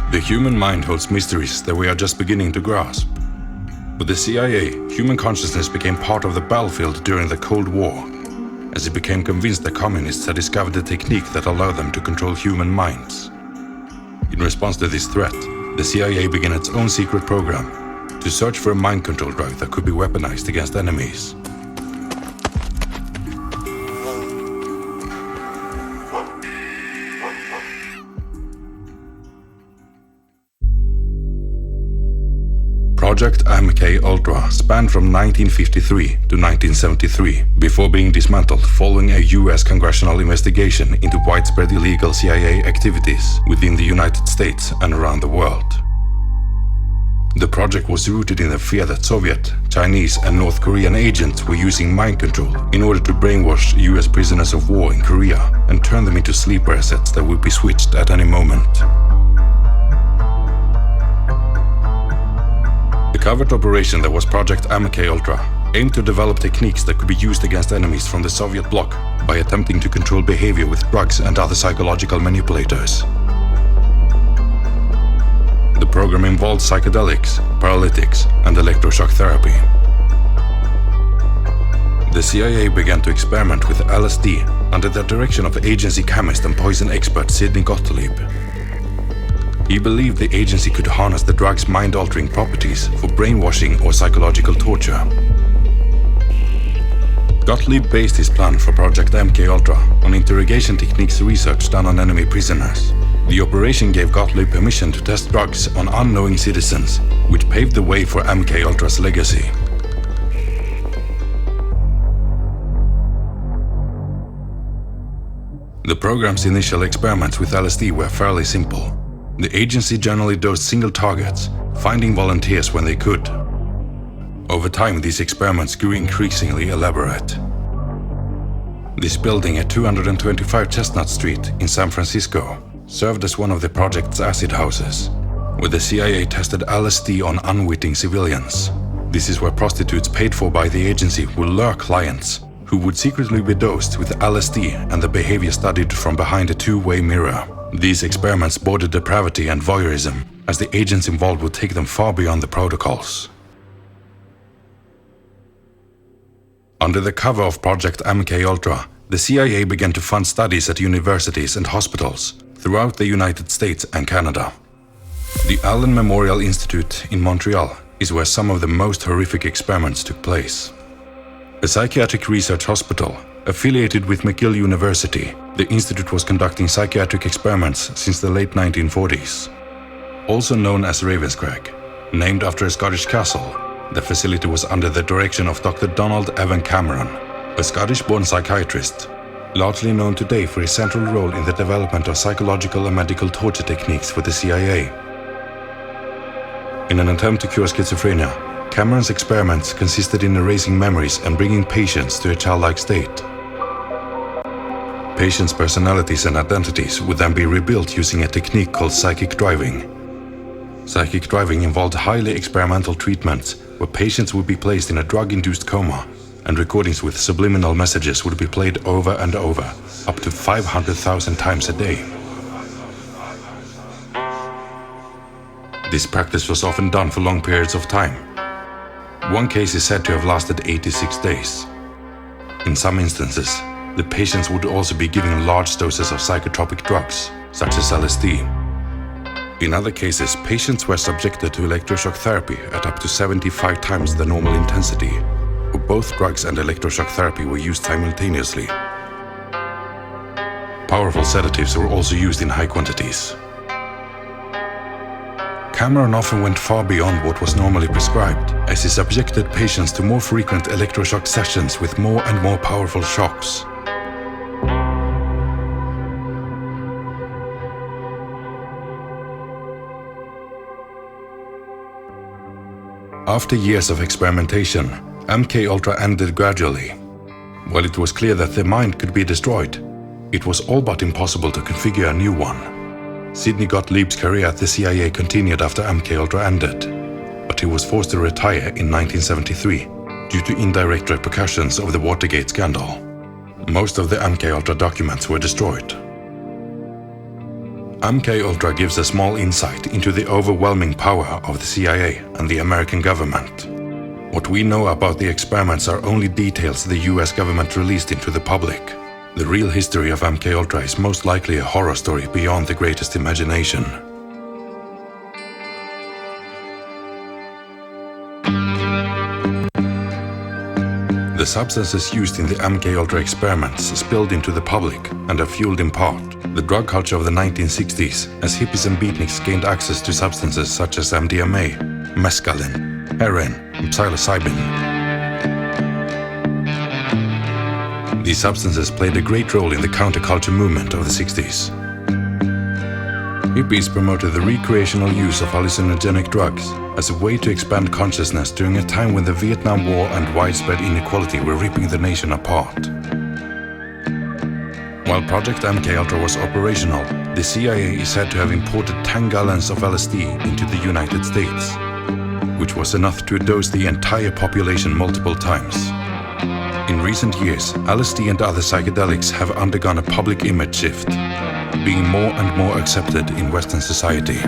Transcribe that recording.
The human mind holds mysteries that we are just beginning to grasp. With the CIA, human consciousness became part of the battlefield during the Cold War, as it became convinced the communists had discovered a technique that allowed them to control human minds. In response to this threat, the CIA began its own secret program to search for a mind control drug that could be weaponized against enemies. Project MkUltra spanned from 1953 to 1973 before being dismantled following a US congressional investigation into widespread illegal CIA activities within the United States and around the world. The project was rooted in the fear that Soviet, Chinese and North Korean agents were using mind control in order to brainwash US prisoners of war in Korea and turn them into sleeper assets that would be switched at any moment. The covert operation that was Project MkUltra aimed to develop techniques that could be used against enemies from the Soviet bloc by attempting to control behavior with drugs and other psychological manipulators. The program involved psychedelics, paralytics, and electroshock therapy. The CIA began to experiment with LSD under the direction of agency chemist and poison expert Sidney Gottlieb. He believed the agency could harness the drug's mind-altering properties for brainwashing or psychological torture. Gottlieb based his plan for Project MkUltra on interrogation techniques research done on enemy prisoners. The operation gave Gottlieb permission to test drugs on unknowing citizens, which paved the way for MkUltra's legacy. The program's initial experiments with LSD were fairly simple. The agency generally dosed single targets, finding volunteers when they could. Over time, these experiments grew increasingly elaborate. This building at 225 Chestnut Street in San Francisco served as one of the project's acid houses, where the CIA tested LSD on unwitting civilians. This is where prostitutes paid for by the agency would lure clients, who would secretly be dosed with LSD and the behavior studied from behind a two-way mirror. These experiments bordered depravity and voyeurism, as the agents involved would take them far beyond the protocols. Under the cover of Project MkUltra, the CIA began to fund studies at universities and hospitals throughout the United States and Canada. The Allen Memorial Institute in Montreal is where some of the most horrific experiments took place. A psychiatric research hospital affiliated with McGill University, the institute was conducting psychiatric experiments since the late 1940s. Also known as Ravenscrag, named after a Scottish castle, the facility was under the direction of Dr. Donald Evan Cameron, a Scottish-born psychiatrist, largely known today for his central role in the development of psychological and medical torture techniques for the CIA. In an attempt to cure schizophrenia, Cameron's experiments consisted in erasing memories and bringing patients to a childlike state. Patients' personalities and identities would then be rebuilt using a technique called psychic driving. Psychic driving involved highly experimental treatments where patients would be placed in a drug-induced coma and recordings with subliminal messages would be played over and over, up to 500,000 times a day. This practice was often done for long periods of time. One case is said to have lasted 86 days. In some instances, the patients would also be given large doses of psychotropic drugs, such as LSD. In other cases, patients were subjected to electroshock therapy at up to 75 times the normal intensity, where both drugs and electroshock therapy were used simultaneously. Powerful sedatives were also used in high quantities. Cameron often went far beyond what was normally prescribed, as he subjected patients to more frequent electroshock sessions with more and more powerful shocks. After years of experimentation, MkUltra ended gradually. While it was clear that the mind could be destroyed, it was all but impossible to configure a new one. Sidney Gottlieb's career at the CIA continued after MkUltra ended, but he was forced to retire in 1973 due to indirect repercussions of the Watergate scandal. Most of the MkUltra documents were destroyed. MkUltra gives a small insight into the overwhelming power of the CIA and the American government. What we know about the experiments are only details the US government released into the public. The real history of MkUltra is most likely a horror story beyond the greatest imagination. The substances used in the MkUltra experiments spilled into the public and have fueled in part the drug culture of the 1960s, as hippies and beatniks gained access to substances such as MDMA, mescaline, heroin, and psilocybin. These substances played a great role in the counterculture movement of the 60s. Hippies promoted the recreational use of hallucinogenic drugs as a way to expand consciousness during a time when the Vietnam War and widespread inequality were ripping the nation apart. While Project MkUltra was operational, the CIA is said to have imported 10 gallons of LSD into the United States, which was enough to dose the entire population multiple times. In recent years, LSD and other psychedelics have undergone a public image shift, being more and more accepted in Western society.